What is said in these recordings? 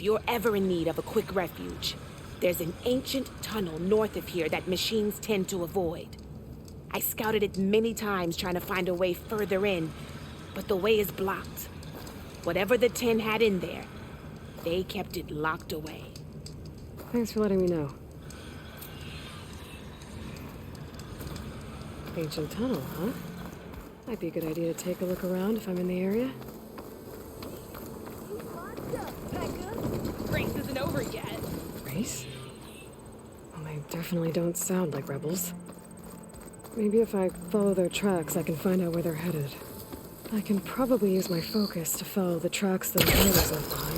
you're ever in need of a quick refuge, there's an ancient tunnel north of here that machines tend to avoid. I scouted it many times trying to find a way further in, but the way is blocked. Whatever the 10 had in there, they kept it locked away. Thanks for letting me know. Ancient tunnel, huh? Might be a good idea to take a look around if I'm in the area. Race isn't over yet. Race? Well, they definitely don't sound like rebels. Maybe if I follow their tracks, I can find out where they're headed. I can probably use my focus to follow the tracks those raiders left behind.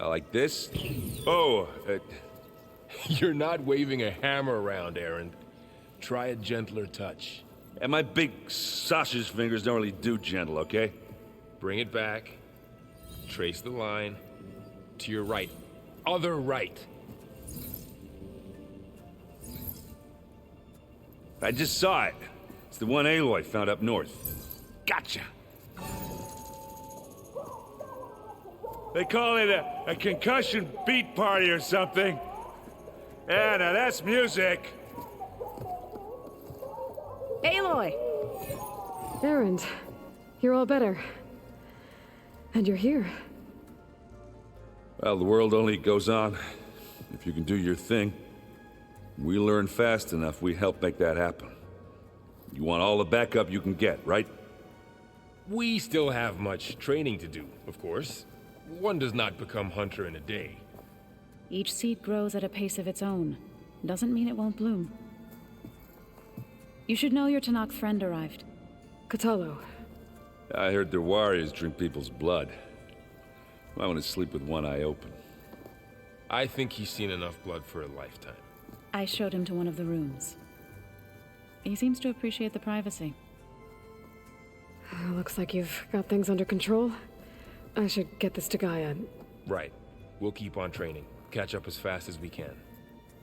Like this? Oh, you're not waving a hammer around, Aaron. Try a gentler touch. And my big sausage fingers don't really do gentle, okay? Bring it back. Trace the line. To your right. Other right. I just saw it. It's the one Aloy found up north. Gotcha! They call it a concussion beat party or something. Yeah, now that's music. Aloy! Aaron, you're all better. And you're here. Well, the world only goes on if you can do your thing. We learn fast enough, we help make that happen. You want all the backup you can get, right? We still have much training to do, of course. One does not become hunter in a day. Each seed grows at a pace of its own. Doesn't mean it won't bloom. You should know your Tanakh friend arrived. Katalo. I heard their warriors drink people's blood. I want to sleep with one eye open. I think he's seen enough blood for a lifetime. I showed him to one of the rooms. He seems to appreciate the privacy. Looks like you've got things under control. I should get this to Gaia. Right. We'll keep on training. Catch up as fast as we can.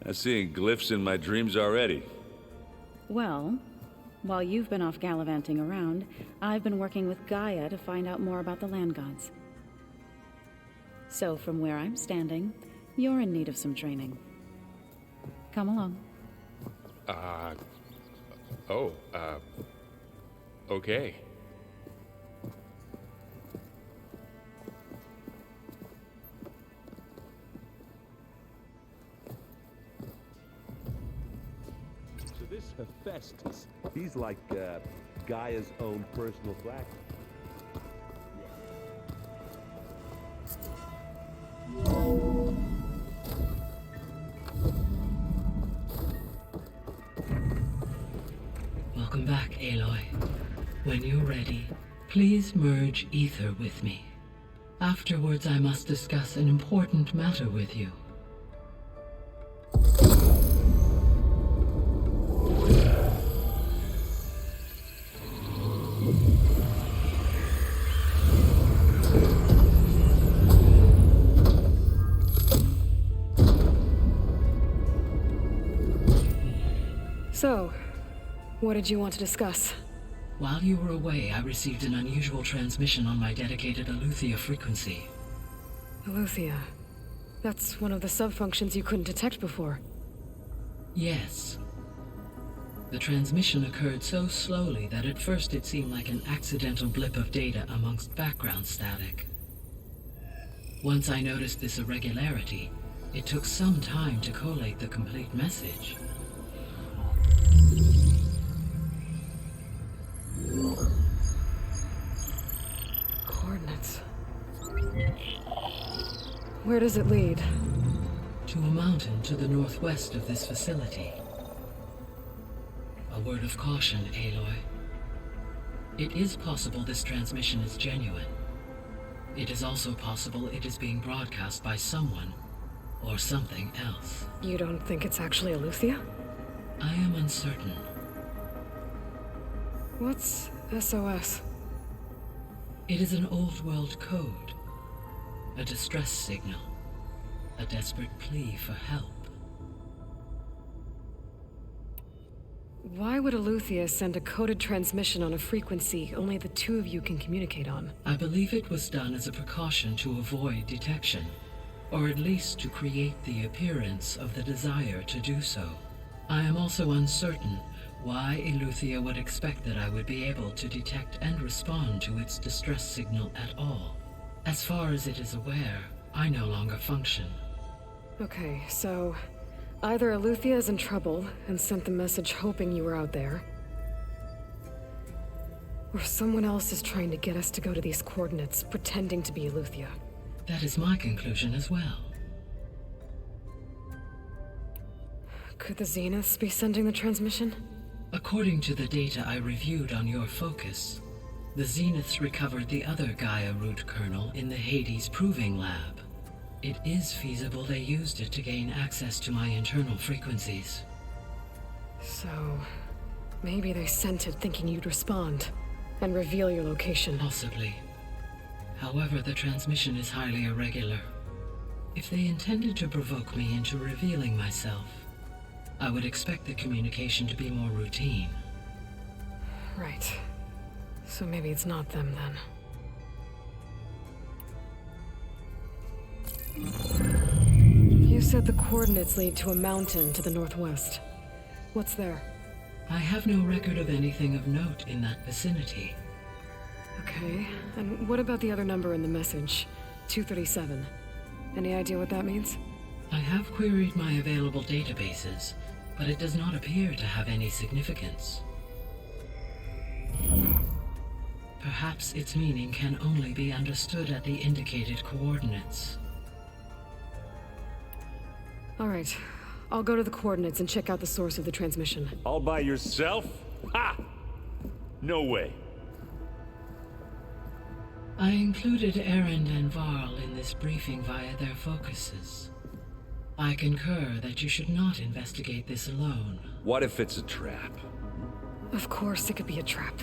I'm seeing glyphs in my dreams already. Well, while you've been off gallivanting around, I've been working with Gaia to find out more about the land gods. So from where I'm standing, you're in need of some training. Come along. Okay. This Hephaestus, he's like Gaia's own personal black. Welcome back, Aloy. When you're ready, please merge ether with me. Afterwards, I must discuss an important matter with you. So, what did you want to discuss? While you were away, I received an unusual transmission on my dedicated Aletheia frequency. Aletheia. That's one of the sub-functions you couldn't detect before. Yes. The transmission occurred so slowly that at first it seemed like an accidental blip of data amongst background static. Once I noticed this irregularity, it took some time to collate the complete message. Coordinates. Where does it lead? To a mountain to the northwest of this facility. A word of caution, Aloy. It is possible this transmission is genuine. It is also possible it is being broadcast by someone or something else. You don't think it's actually Eleuthia? I am uncertain. What's SOS? It is an old world code. A distress signal. A desperate plea for help. Why would Eleuthia send a coded transmission on a frequency only the two of you can communicate on? I believe it was done as a precaution to avoid detection, or at least to create the appearance of the desire to do so. I am also uncertain why Eleuthia would expect that I would be able to detect and respond to its distress signal at all. As far as it is aware, I no longer function. Okay, so either Eleuthia is in trouble and sent the message hoping you were out there, or someone else is trying to get us to go to these coordinates pretending to be Eleuthia. That is my conclusion as well. Could the Zeniths be sending the transmission? According to the data I reviewed on your focus, the Zeniths recovered the other Gaia root kernel in the Hades Proving Lab. It is feasible they used it to gain access to my internal frequencies. So, maybe they sent it thinking you'd respond and reveal your location. Possibly. However, the transmission is highly irregular. If they intended to provoke me into revealing myself, I would expect the communication to be more routine. Right. So maybe it's not them then. You said the coordinates lead to a mountain to the northwest. What's there? I have no record of anything of note in that vicinity. Okay, and what about the other number in the message? 237. Any idea what that means? I have queried my available databases, but it does not appear to have any significance. Perhaps its meaning can only be understood at the indicated coordinates. All right, I'll go to the coordinates and check out the source of the transmission. All by yourself? Ha! No way. I included Erend and Varl in this briefing via their focuses. I concur that you should not investigate this alone. What if it's a trap? Of course it could be a trap.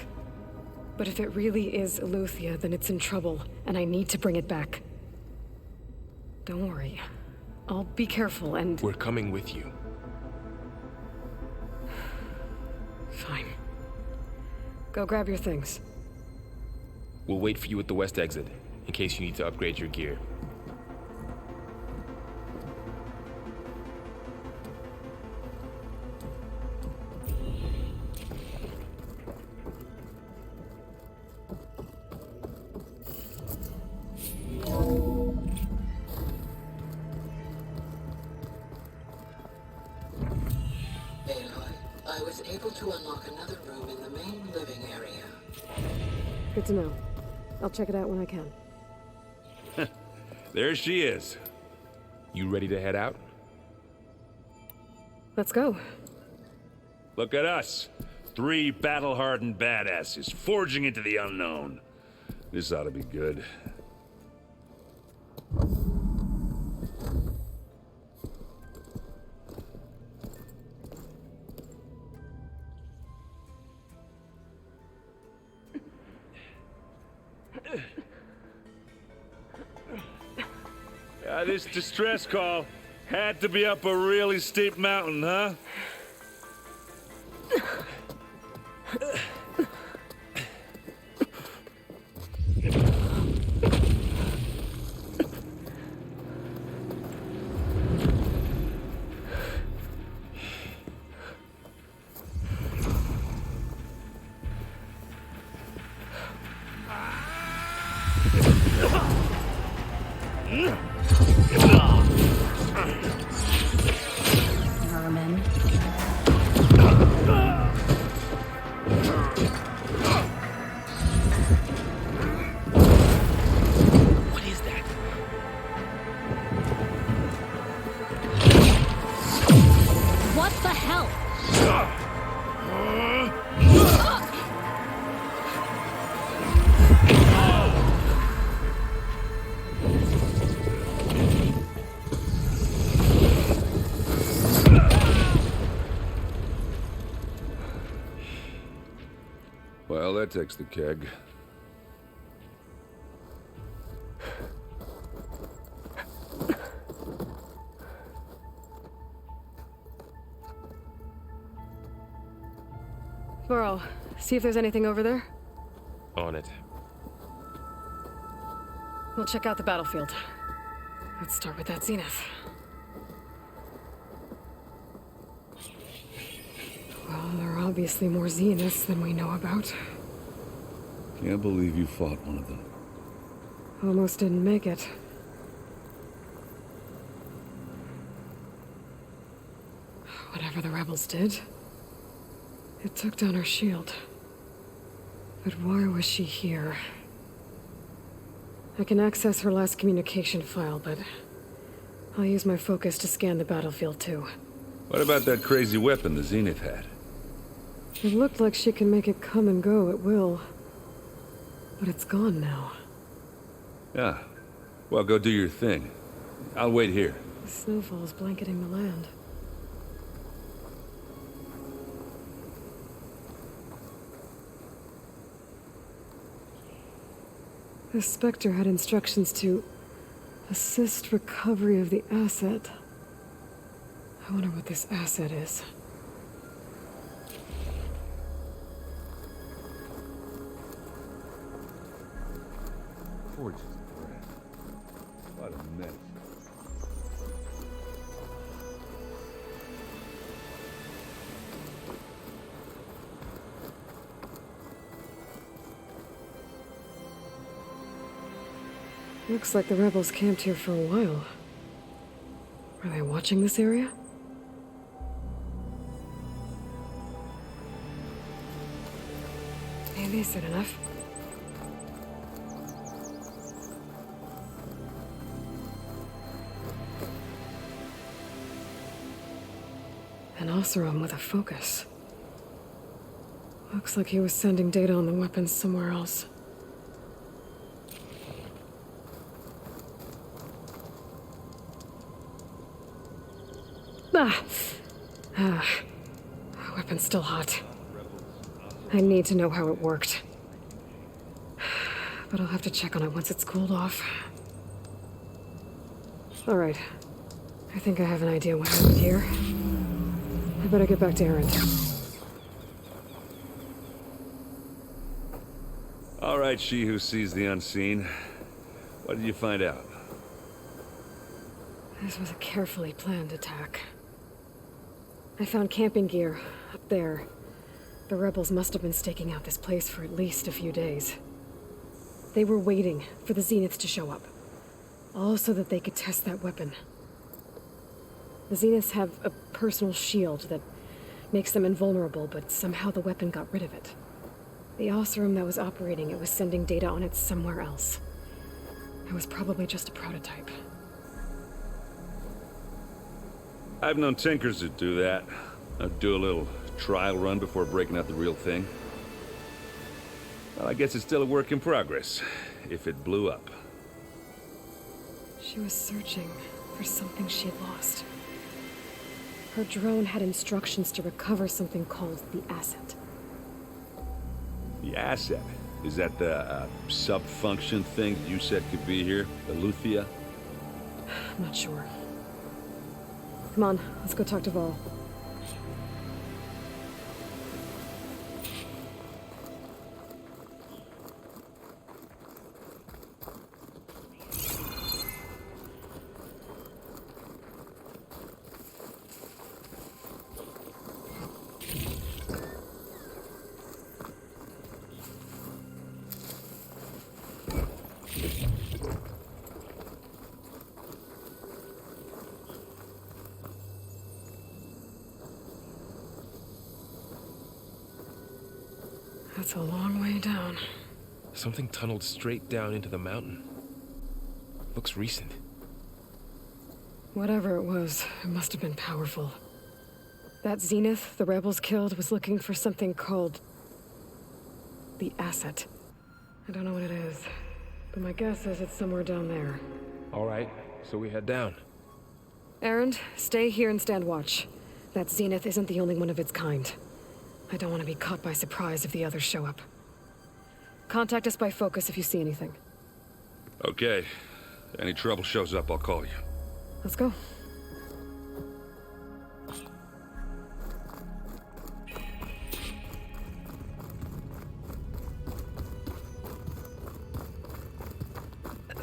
But if it really is Eleuthia, then it's in trouble, and I need to bring it back. Don't worry. I'll be careful and... We're coming with you. Fine. Go grab your things. We'll wait for you at the west exit, in case you need to upgrade your gear. I was able to unlock another room in the main living area. Good to know. I'll check it out when I can. There she is. You ready to head out? Let's go. Look at us. 3 battle-hardened badasses forging into the unknown. This ought to be good. This distress call had to be up a really steep mountain, huh? Vermin. What is that? What the hell? Well, that takes the keg. Burl, see if there's anything over there. On it. We'll check out the battlefield. Let's start with that zenith. Well, there are obviously more zeniths than we know about. Can't believe you fought one of them. Almost didn't make it. Whatever the rebels did, it took down her shield. But why was she here? I can access her last communication file, but I'll use my focus to scan the battlefield too. What about that crazy weapon the Zenith had? It looked like she can make it come and go at will. But it's gone now. Yeah. Well, go do your thing. I'll wait here. The snowfall's blanketing the land. The Spectre had instructions to assist recovery of the asset. I wonder what this asset is. Gorgeous. What a mess. Looks like the rebels camped here for a while. Are they watching this area? Maybe I said enough. An Oseram with a focus. Looks like he was sending data on the weapons somewhere else. Weapon's still hot. I need to know how it worked. But I'll have to check on it once it's cooled off. All right. I think I have an idea what happened here. I better get back to Erend. All right, she who sees the unseen. What did you find out? This was a carefully planned attack. I found camping gear up there. The rebels must have been staking out this place for at least a few days. They were waiting for the Zeniths to show up. All so that they could test that weapon. The Zeniths have a personal shield that makes them invulnerable, but somehow the weapon got rid of it. The Oseram that was operating it was sending data on it somewhere else. It was probably just a prototype. I've known tinkers that do that. I'd do a little trial run before breaking out the real thing. Well, I guess it's still a work in progress, if it blew up. She was searching for something she'd lost. Her drone had instructions to recover something called the asset. The asset? Is that the sub-function thing you said could be here? The Luthia? I'm not sure. Come on, let's go talk to Vol. That's a long way down. Something tunneled straight down into the mountain. Looks recent. Whatever it was, it must have been powerful. That Zenith the rebels killed was looking for something called the asset. I don't know what it is, but my guess is it's somewhere down there. All right, so we head down. Erend, stay here and stand watch. That Zenith isn't the only one of its kind. I don't want to be caught by surprise if the others show up. Contact us by focus if you see anything. Okay. Any trouble shows up, I'll call you. Let's go.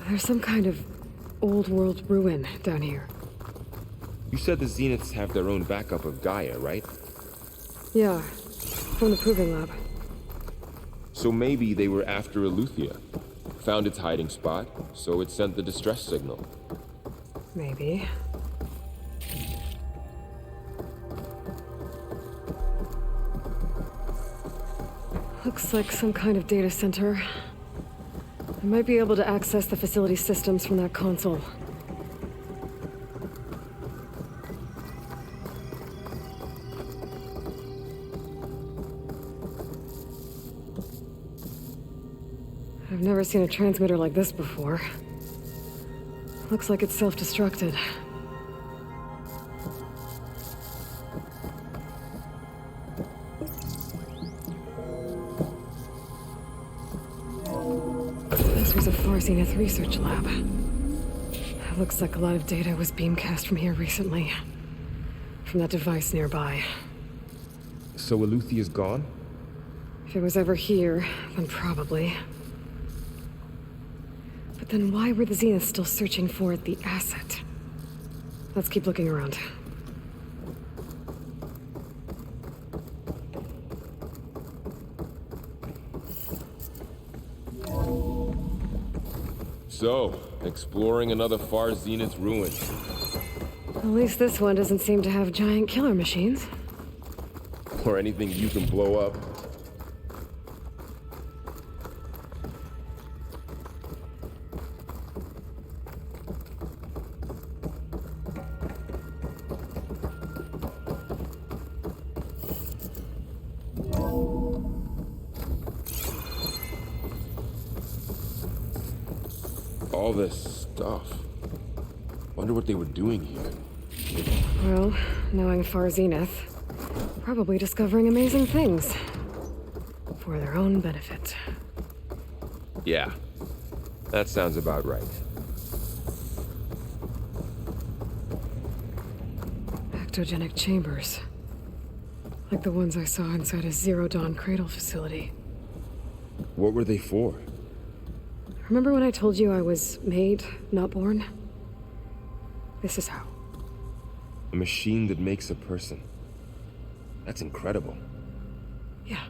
There's some kind of old world ruin down here. You said the Zeniths have their own backup of Gaia, right? Yeah, from the Proving Lab. So maybe they were after Eleuthia. Found its hiding spot, so it sent the distress signal. Maybe. Looks like some kind of data center. I might be able to access the facility systems from that console. I've never seen a transmitter like this before. Looks like it's self-destructed. This was a Far Zenith research lab. Looks like a lot of data was beamcast from here recently. From that device nearby. So Eleuthia's gone? If it was ever here, then probably. But then why were the Zeniths still searching for the asset? Let's keep looking around. So, exploring another Far Zenith ruin. At least this one doesn't seem to have giant killer machines. Or anything you can blow up. All this stuff. Wonder what they were doing here. Well, knowing Far Zenith, probably discovering amazing things. For their own benefit. Yeah, that sounds about right. Ectogenic chambers. Like the ones I saw inside a Zero Dawn cradle facility. What were they for? Remember when I told you I was made, not born? This is how. A machine that makes a person. That's incredible. Yeah.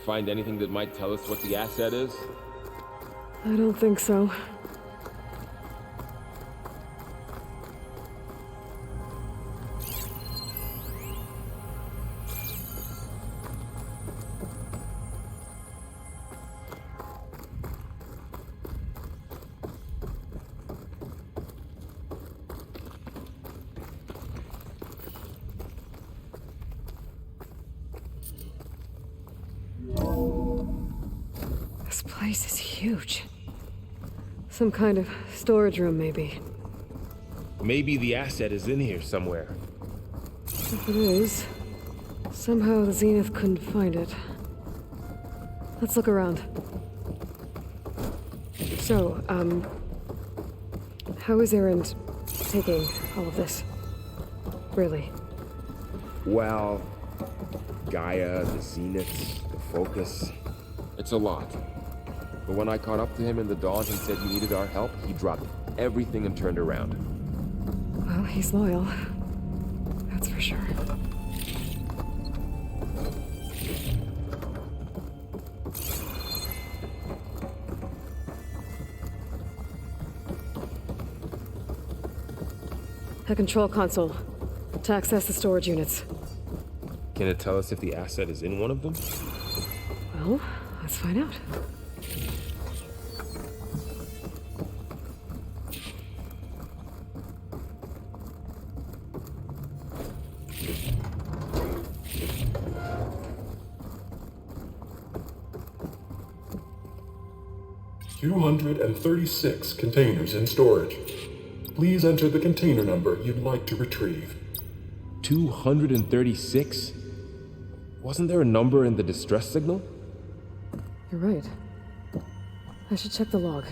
Find anything that might tell us what the asset is? I don't think so. This place is huge. Some kind of storage room, maybe. Maybe the asset is in here somewhere. If it is, somehow the Zenith couldn't find it. Let's look around. So, how is Erend taking all of this? Really? Well, Gaia, the Zeniths, the Focus. It's a lot. But when I caught up to him in the dawn and said he needed our help, he dropped everything and turned around. Well, he's loyal. That's for sure. A control console to access the storage units. Can it tell us if the asset is in one of them? Well, let's find out. $236 containers in storage. Please enter the container number you'd like to retrieve. 236? Wasn't there a number in the distress signal? You're right. I should check the log.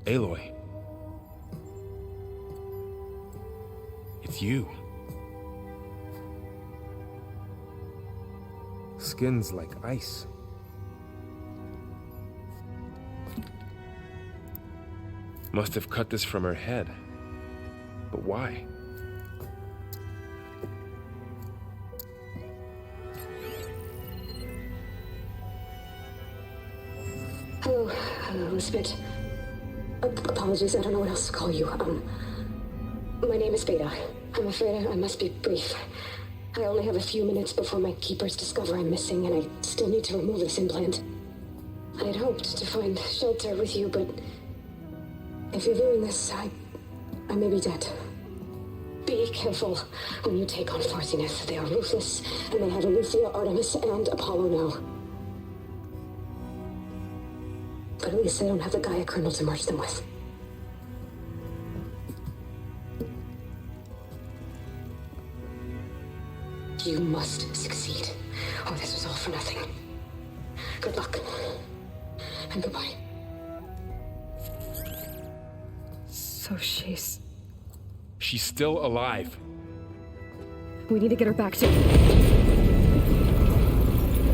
Aloy. It's you. Skin's like ice. Must have cut this from her head. But why? Hello, Spit. Apologies, I don't know what else to call you. My name is Beta. I'm afraid I must be brief. I only have a few minutes before my keepers discover I'm missing, and I still need to remove this implant. I had hoped to find shelter with you, but if you're viewing this, I may be dead. Be careful when you take on Farsiness. They are ruthless, and they have Aletheia, Artemis, and Apollo now. But at least I don't have the Gaia kernel to merge them with. You must succeed, or this was all for nothing. Good luck. And goodbye. So she's... She's still alive. We need to get her back to...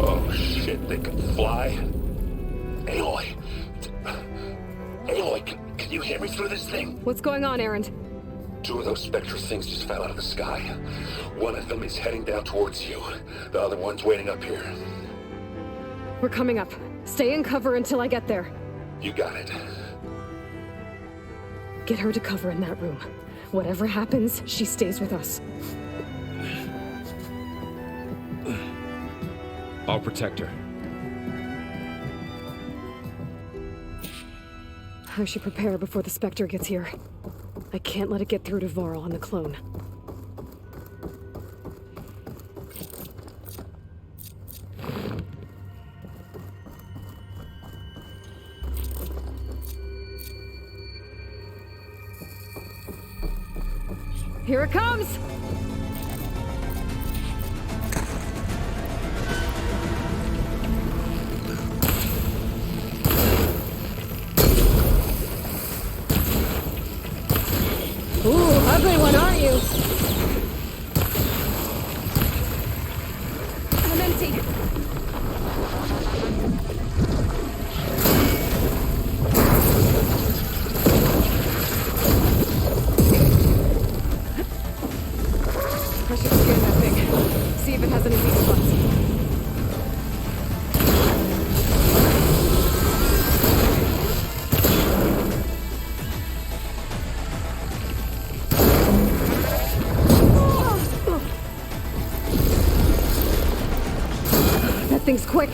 Oh shit, they can fly? Aloy. Aloy, can you hear me through this thing? What's going on, Erend? 2 of those spectral things just fell out of the sky. One of them is heading down towards you. The other one's waiting up here. We're coming up. Stay in cover until I get there. You got it. Get her to cover in that room. Whatever happens, she stays with us. I'll protect her. I should prepare before the Spectre gets here. I can't let it get through to Varl on the clone. Here it comes! Ooh, ugly one, aren't you? I'm empty. I should scan that thing. See if it has any weak spots. That thing's quick.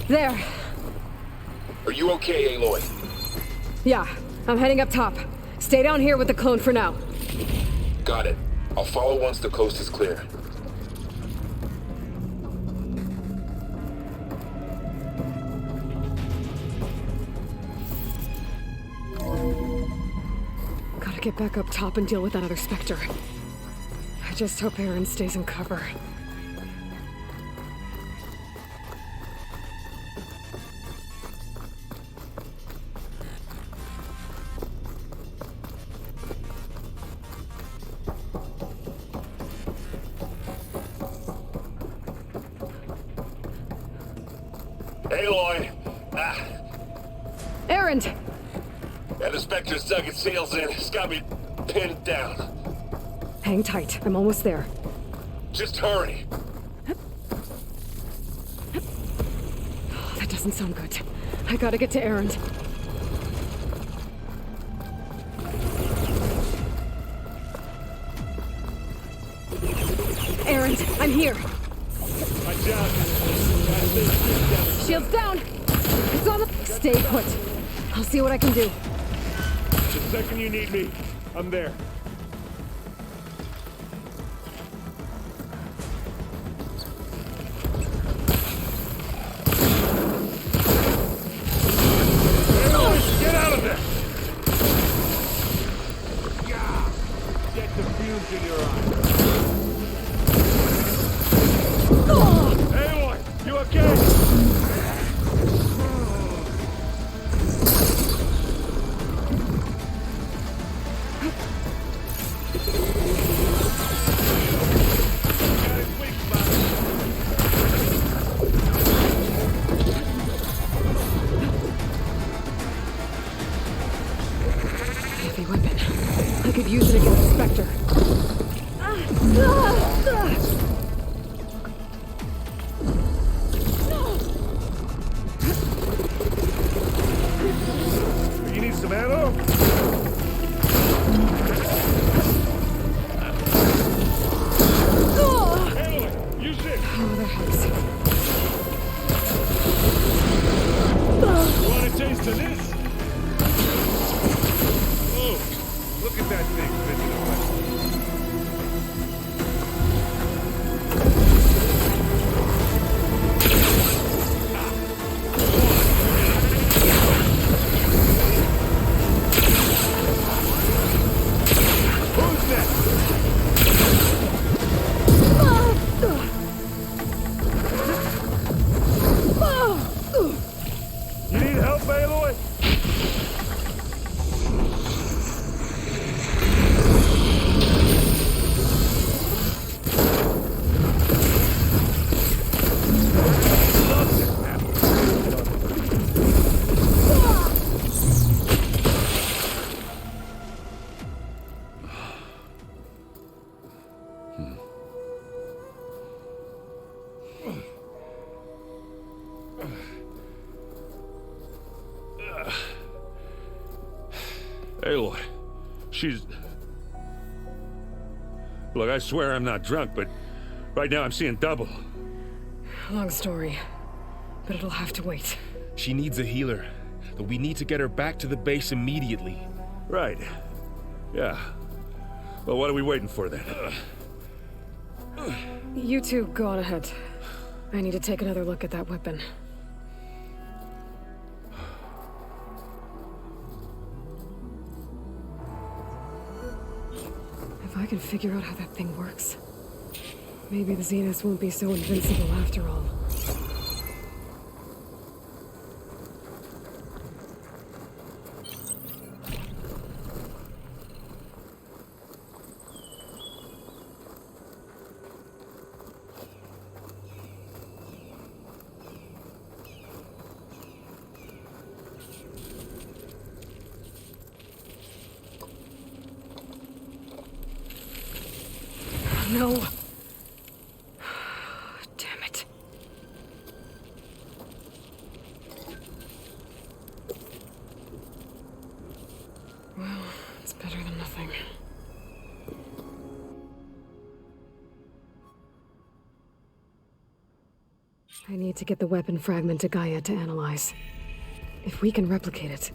There. Are you okay, Aloy? Yeah, I'm heading up top. Stay down here with the clone for now. Got it. I'll follow once the coast is clear. Gotta get back up top and deal with that other Spectre. I just hope Aaron stays in cover. Aloy! Aaron! Yeah, the Spectre's dug its sails in. It's got me pinned down. Hang tight. I'm almost there. Just hurry. That doesn't sound good. I gotta get to Aaron. Aaron, I'm here. Watch out. Shields down. It's on the... Stay put. I'll see what I can do. The second you need me, I'm there. Get out of there! Yeah. Get the fumes in your eyes. Aloy, you okay? Heavy weapon. I could use it against the Spectre. You need some ammo? Aloy, use it! Oh, that helps. You want a taste of this? Oh, look at that thing fitting away. Who's next? You need help, Aloy? Aloy, she's... Look, I swear I'm not drunk, but right now I'm seeing double. Long story, but it'll have to wait. She needs a healer, but we need to get her back to the base immediately. Right. Yeah. Well, what are we waiting for then? You two go on ahead. I need to take another look at that weapon. If I can figure out how that thing works, maybe the Zeniths won't be so invincible after all. no. Damn it. Well, it's better than nothing. I need to get the weapon fragment to Gaia to analyze. If we can replicate it,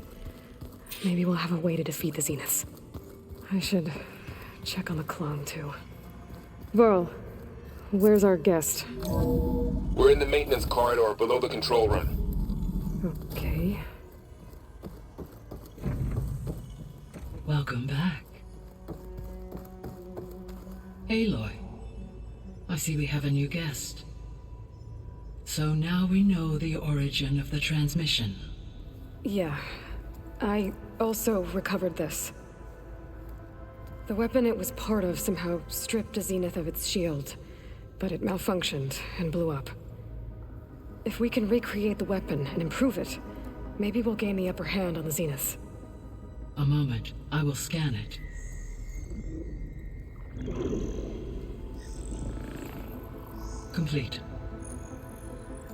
maybe we'll have a way to defeat the Zeniths. I should check on the clone, too. Varl, where's our guest? We're in the maintenance corridor below the control room. Okay. Welcome back. Aloy, I see we have a new guest. So now we know the origin of the transmission. Yeah. I also recovered this. The weapon it was part of somehow stripped a Zenith of its shield, but it malfunctioned and blew up. If we can recreate the weapon and improve it, maybe we'll gain the upper hand on the Zeniths. A moment, I will scan it. Complete.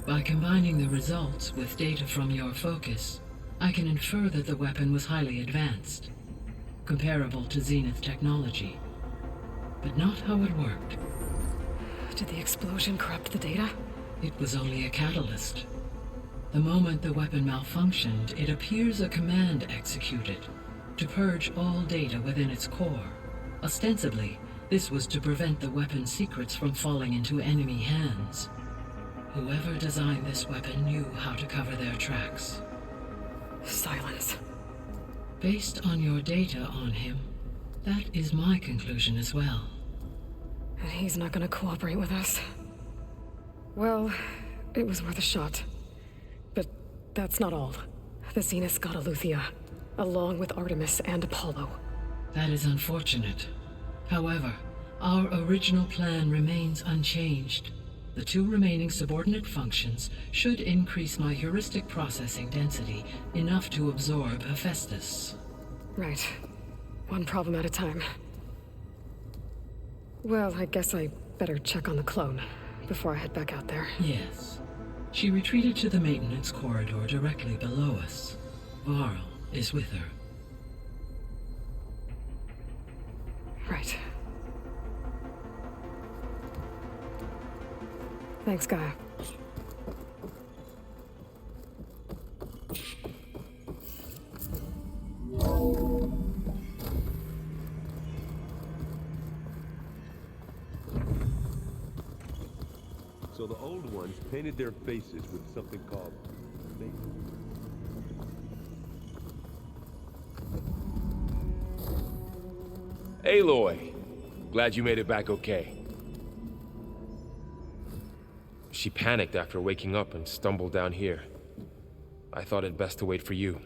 By combining the results with data from your focus, I can infer that the weapon was highly advanced, comparable to Zenith technology, but not how it worked. Did the explosion corrupt the data? It was only a catalyst. The moment the weapon malfunctioned, it appears a command executed to purge all data within its core. Ostensibly, this was to prevent the weapon's secrets from falling into enemy hands. Whoever designed this weapon knew how to cover their tracks. Silence. Based on your data on him, that is my conclusion as well. And he's not gonna cooperate with us. Well, it was worth a shot. But that's not all. The Zeniths got Aletheia, along with Artemis and Apollo. That is unfortunate. However, our original plan remains unchanged. The 2 remaining subordinate functions should increase my heuristic processing density enough to absorb Hephaestus. Right. One problem at a time. Well, I guess I better check on the clone before I head back out there. Yes. She retreated to the maintenance corridor directly below us. Varl is with her. Right. Thanks, Gaia. So the old ones painted their faces with something called... Aloy! Glad you made it back okay. She panicked after waking up and stumbled down here. I thought it best to wait for you.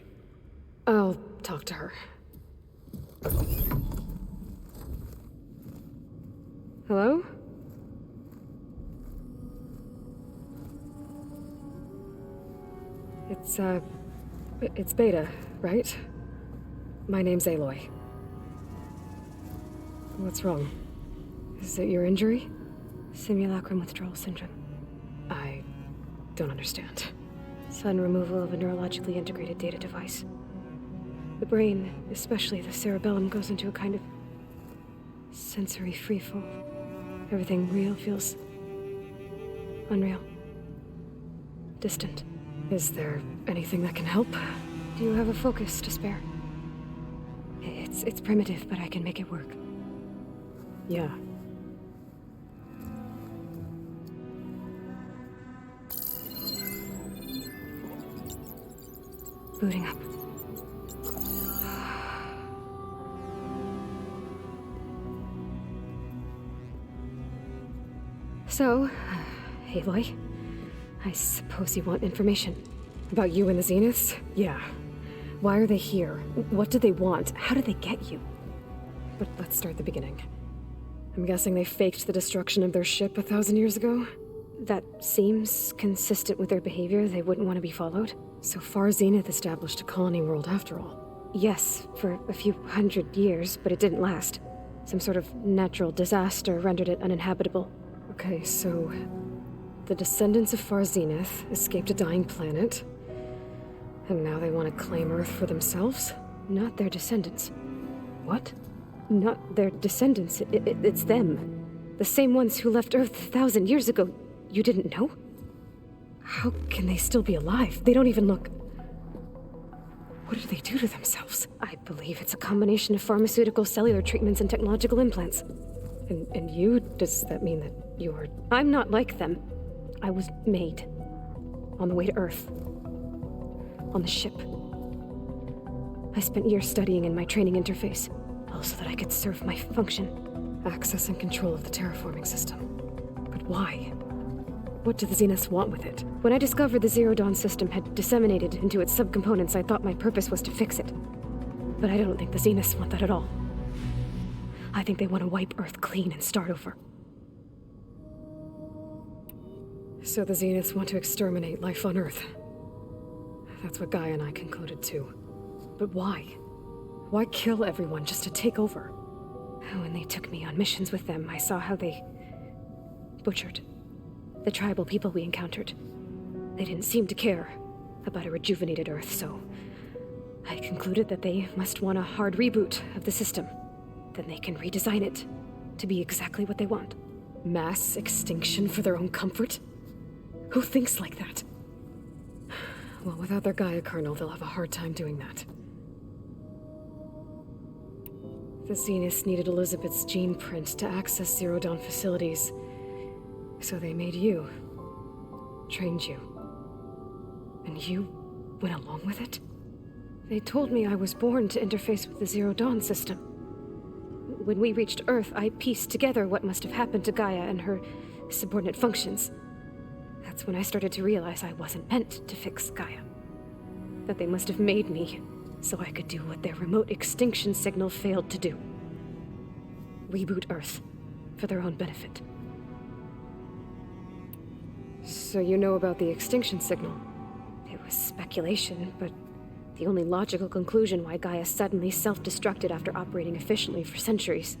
I'll talk to her. Hello? It's Beta, right? My name's Aloy. What's wrong? Is it your injury? Simulacrum withdrawal syndrome. I don't understand. Sudden removal of a neurologically integrated data device. The brain, especially the cerebellum, goes into a kind of sensory freefall. Everything real feels unreal. Distant. Is there anything that can help? Do you have a focus to spare? It's primitive, but I can make it work. Yeah. Booting up. So, Aloy, I suppose you want information. About you and the Zeniths? Yeah. Why are they here? What do they want? How did they get you? But let's start at the beginning. I'm guessing they faked the destruction of their ship 1,000 years ago? That seems consistent with their behavior. They wouldn't want to be followed. So far, Zenith established a colony world after all. Yes, for a few hundred years, but it didn't last. Some sort of natural disaster rendered it uninhabitable. Okay, so the descendants of Far Zenith escaped a dying planet, and now they want to claim Earth for themselves? Not their descendants. What? Not their descendants. It's them. The same ones who left Earth 1,000 years ago. You didn't know? How can they still be alive? They don't even look... What did they do to themselves? I believe it's a combination of pharmaceutical, cellular treatments, and technological implants. And you? Does that mean that you're... I'm not like them. I was made. On the way to Earth. On the ship. I spent years studying in my training interface, all so that I could serve my function. Access and control of the terraforming system. But why? What do the Zeniths want with it? When I discovered the Zero Dawn system had disseminated into its subcomponents, I thought my purpose was to fix it. But I don't think the Zeniths want that at all. I think they want to wipe Earth clean and start over. So the Zeniths want to exterminate life on Earth. That's what Guy and I concluded too. But why? Why kill everyone just to take over? When they took me on missions with them, I saw how they butchered the tribal people we encountered. They didn't seem to care about a rejuvenated Earth, so I concluded that they must want a hard reboot of the system. Then they can redesign it to be exactly what they want. Mass extinction for their own comfort? Who thinks like that? Well, without their Gaia kernel, they'll have a hard time doing that. The Zeniths needed Elizabeth's gene print to access Zero Dawn facilities. So they made you. Trained you. And you went along with it? They told me I was born to interface with the Zero Dawn system. When we reached Earth, I pieced together what must have happened to Gaia and her subordinate functions. That's when I started to realize I wasn't meant to fix Gaia. That they must have made me so I could do what their remote extinction signal failed to do. Reboot Earth for their own benefit. So you know about the extinction signal? It was speculation, but the only logical conclusion why Gaia suddenly self-destructed after operating efficiently for centuries.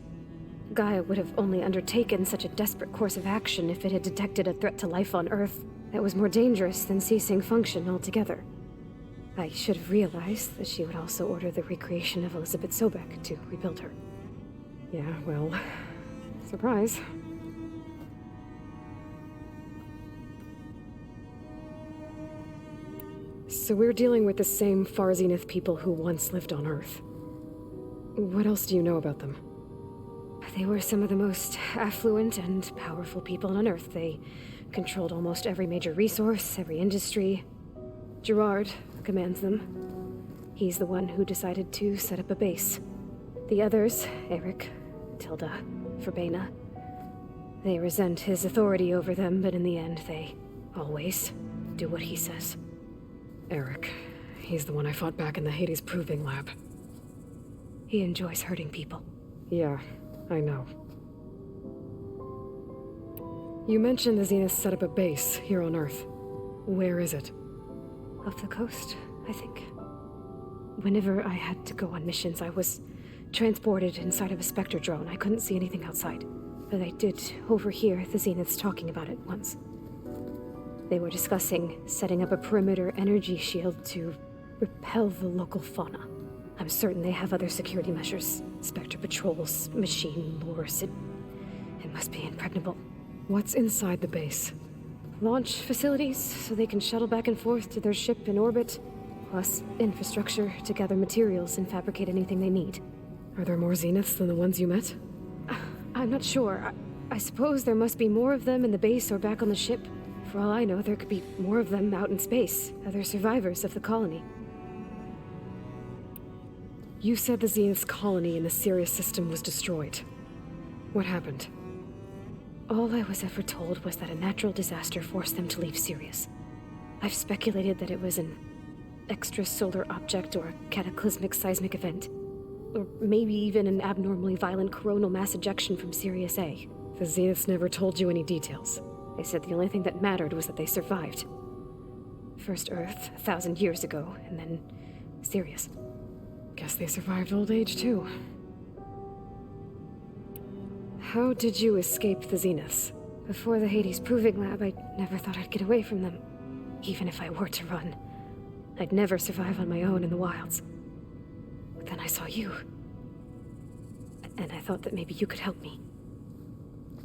Gaia would have only undertaken such a desperate course of action if it had detected a threat to life on Earth that was more dangerous than ceasing function altogether. I should have realized that she would also order the recreation of Elizabeth Sobek to rebuild her. Yeah, well, surprise. So we're dealing with the same Far Zenith people who once lived on Earth. What else do you know about them? They were some of the most affluent and powerful people on Earth. They controlled almost every major resource, every industry. Gerard commands them. He's the one who decided to set up a base. The others, Eric, Tilda, Verbena, they resent his authority over them, but in the end, they always do what he says. Eric. He's the one I fought back in the Hades Proving Lab. He enjoys hurting people. Yeah, I know. You mentioned the Zeniths set up a base here on Earth. Where is it? Off the coast, I think. Whenever I had to go on missions, I was transported inside of a Spectre drone. I couldn't see anything outside. But I did overhear the Zeniths talking about it once. They were discussing setting up a perimeter energy shield to repel the local fauna. I'm certain they have other security measures. Spectre patrols, machine lures. It must be impregnable. What's inside the base? Launch facilities, so they can shuttle back and forth to their ship in orbit. Plus infrastructure to gather materials and fabricate anything they need. Are there more Zeniths than the ones you met? I'm not sure. I suppose there must be more of them in the base or back on the ship. For all I know, there could be more of them out in space, other survivors of the colony. You said the Zenith's colony in the Sirius system was destroyed. What happened? All I was ever told was that a natural disaster forced them to leave Sirius. I've speculated that it was an extrasolar object or a cataclysmic seismic event. Or maybe even an abnormally violent coronal mass ejection from Sirius A. The Zeniths never told you any details. They said the only thing that mattered was that they survived. First Earth, 1,000 years ago, and then Sirius. Guess they survived old age, too. How did you escape the Zeniths? Before the Hades Proving Lab, I never thought I'd get away from them. Even if I were to run. I'd never survive on my own in the wilds. But then I saw you. And I thought that maybe you could help me.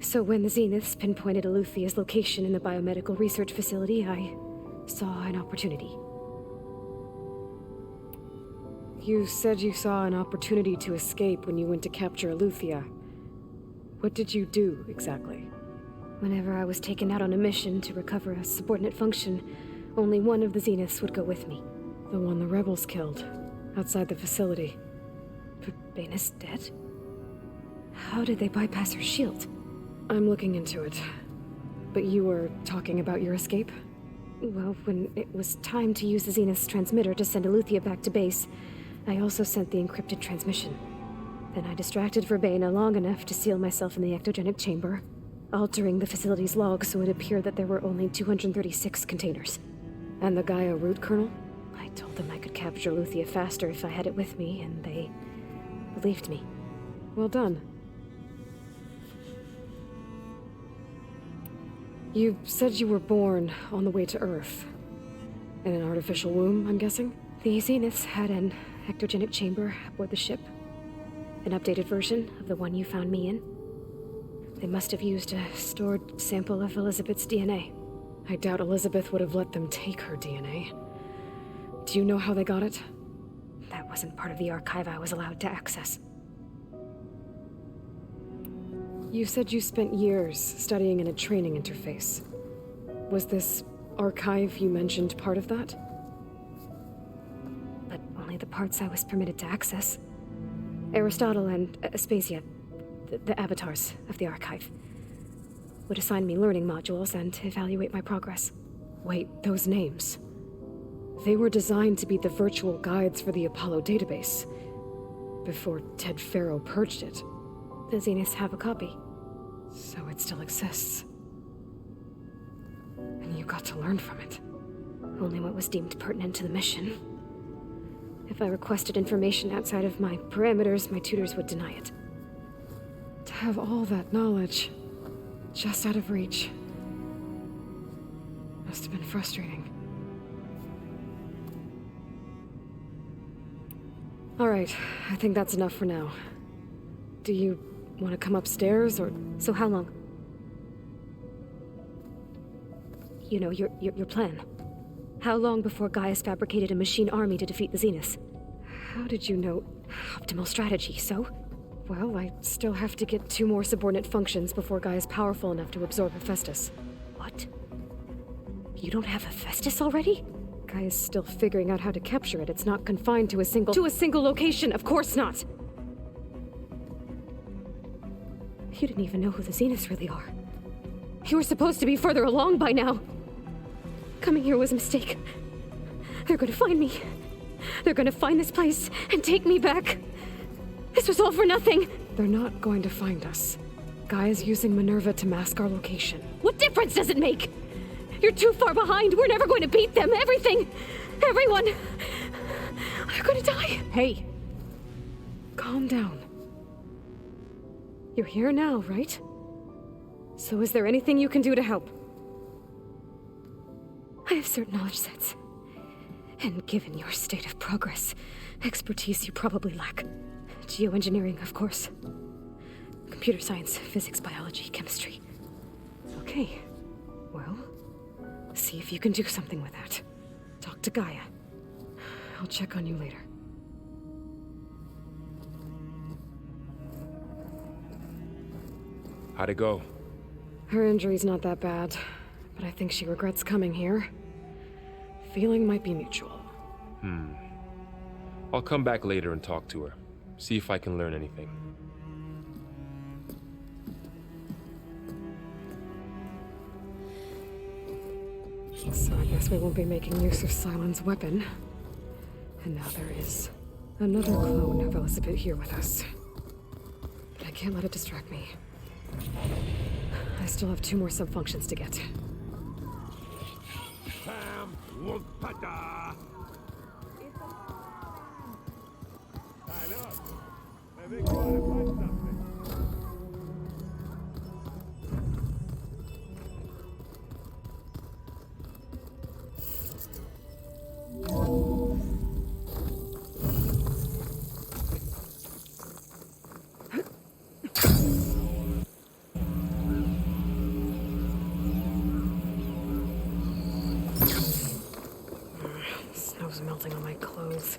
So when the Zeniths pinpointed Aluthia's location in the biomedical research facility, I saw an opportunity. You said you saw an opportunity to escape when you went to capture Aluthia. What did you do, exactly? Whenever I was taken out on a mission to recover a subordinate function, only one of the Zeniths would go with me. The one the rebels killed, outside the facility. But Baina's dead? How did they bypass her shield? I'm looking into it. But you were talking about your escape? Well, when it was time to use the Zenith's transmitter to send Aluthia back to base, I also sent the encrypted transmission. Then I distracted Verbena long enough to seal myself in the ectogenic chamber, altering the facility's log so it appeared that there were only 236 containers. And the Gaia root kernel? I told them I could capture Aluthia faster if I had it with me, and they believed me. Well done. You said you were born on the way to Earth. In an artificial womb, I'm guessing? The Zeniths had an ectogenic chamber aboard the ship. An updated version of the one you found me in. They must have used a stored sample of Elizabeth's DNA. I doubt Elizabeth would have let them take her DNA. Do you know how they got it? That wasn't part of the archive I was allowed to access. You said you spent years studying in a training interface. Was this archive you mentioned part of that? But only the parts I was permitted to access. Aristotle and Aspasia, the avatars of the archive, would assign me learning modules and evaluate my progress. Wait, those names. They were designed to be the virtual guides for the Apollo database, before Ted Faro purged it. The Zeniths have a copy. So it still exists. And you got to learn from it. Only what was deemed pertinent to the mission. If I requested information outside of my parameters, my tutors would deny it. To have all that knowledge, just out of reach, must have been frustrating. All right, I think that's enough for now. Do you want to come upstairs, or... So how long? You know, your plan. How long before Gaius fabricated a machine army to defeat the Zeniths? How did you know? Optimal strategy, so? Well, I still have to get 2 more subordinate functions before Gaia's powerful enough to absorb Hephaestus. What? You don't have Hephaestus already? Gaia's still figuring out how to capture it. It's not confined to a single location, of course not! You didn't even know who the Zeniths really are. You were supposed to be further along by now! Coming here was a mistake. They're gonna find me. They're gonna find this place and take me back. This was all for nothing. They're not going to find us. Gaia's using Minerva to mask our location. What difference does it make? You're too far behind. We're never going to beat them. Everything. Everyone. They're gonna die. Hey. Calm down. You're here now, right? So is there anything you can do to help? I have certain knowledge sets. And given your state of progress, expertise you probably lack. Geoengineering, of course. Computer science, physics, biology, chemistry. Okay. Well, see if you can do something with that. Talk to Gaia. I'll check on you later. How'd it go? Her injury's not that bad, but I think she regrets coming here. Feeling might be mutual. I'll come back later and talk to her. See if I can learn anything. So I guess we won't be making use of Cylon's weapon. And now there is another clone of Elizabeth here with us. But I can't let it distract me. I still have 2 more sub-functions to get. Snow's melting on my clothes.